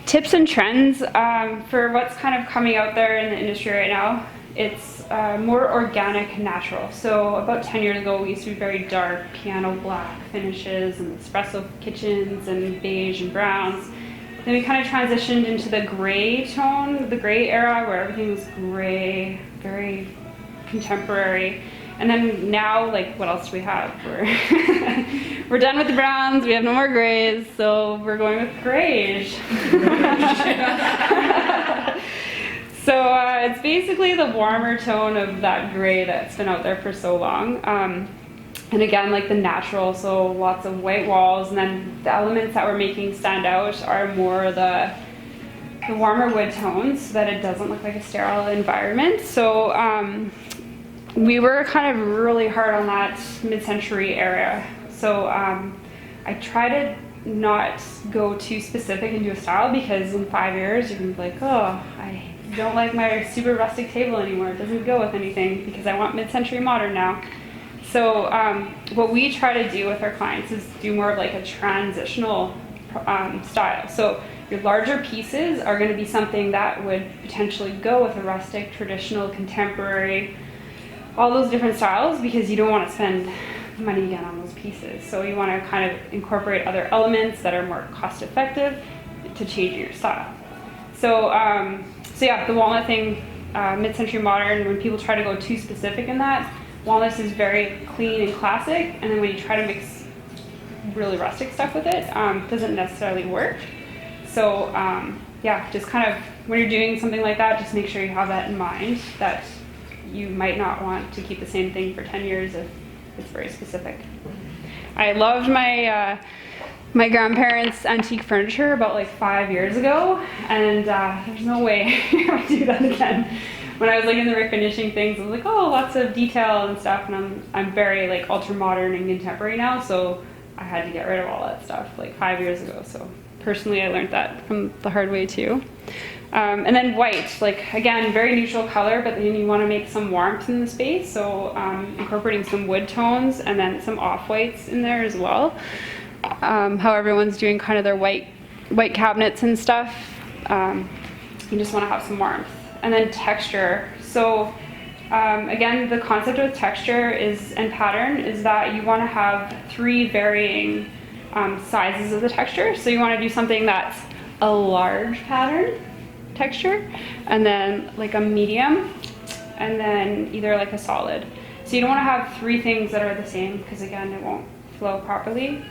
Tips and trends for what's kind of coming out there in the industry right now. It's more organic, natural. So about 10 years ago, we used to be very dark, piano black finishes and espresso kitchens and beige and browns. Then we kind of transitioned into the gray tone, the gray era, where everything was gray, very contemporary. And then now, like, what else do we have? We're done with the browns, we have no more grays, so we're going with grayish. So it's basically the warmer tone of that gray that's been out there for so long. And again, like the natural, so lots of white walls, and then the elements that we're making stand out are more the warmer wood tones, so that it doesn't look like a sterile environment. So we were kind of really hard on that mid-century era. So I try to not go too specific into a style, because in 5 years you're gonna be like, oh, I don't like my super rustic table anymore. It doesn't go with anything because I want mid-century modern now. So what we try to do with our clients is do more of like a transitional style. So your larger pieces are going to be something that would potentially go with a rustic, traditional, contemporary, all those different styles, because you don't want to spend money again on those pieces. So you want to kind of incorporate other elements that are more cost effective to change your style. So, so yeah, the walnut thing, mid-century modern, when people try to go too specific in that, walnut is very clean and classic, and then when you try to mix really rustic stuff with it, doesn't necessarily work. So yeah, just kind of when you're doing something like that, just make sure you have that in mind, that you might not want to keep the same thing for 10 years if it's very specific. I loved my my grandparents' antique furniture about like 5 years ago, and there's no way I would do that again. When I was like in the refinishing things, I was like, oh, lots of detail and stuff, and I'm very like ultra modern and contemporary now, so I had to get rid of all that stuff like 5 years ago. So personally, I learned that from the hard way too. And then white, like again, very neutral color, but then you want to make some warmth in the space, so incorporating some wood tones and then some off-whites in there as well. How everyone's doing kind of their white cabinets and stuff. You just want to have some warmth. And then texture. So again, the concept with texture and pattern is that you want to have 3 varying sizes of the texture. So you want to do something that's a large pattern texture, and then like a medium, and then either like a solid. So you don't want to have 3 things that are the same, because again, it won't flow properly.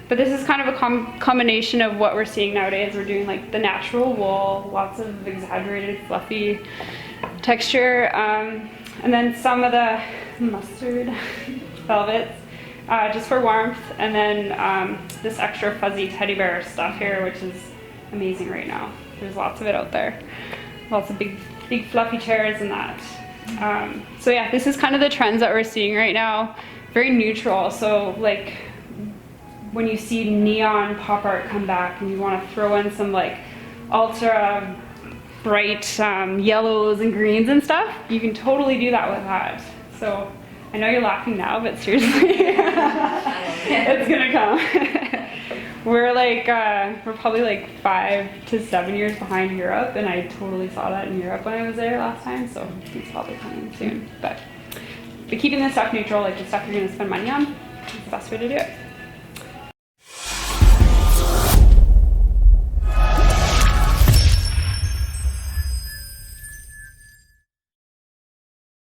But this is kind of a combination of what we're seeing nowadays. We're doing like the natural wool, lots of exaggerated fluffy texture, and then some of the mustard velvets just for warmth, and then this extra fuzzy teddy bear stuff here, which is amazing right now. There's lots of it out there. Lots of big fluffy chairs and that. So yeah, this is kind of the trends that we're seeing right now. Very neutral, so like when you see neon pop art come back and you want to throw in some like ultra bright yellows and greens and stuff, you can totally do that with that. So I know you're laughing now, but seriously, it's gonna come. We're probably like 5 to 7 years behind Europe, and I totally saw that in Europe when I was there last time, so it's probably coming soon. But keeping the stuff neutral, like the stuff you're gonna spend money on, is the best way to do it.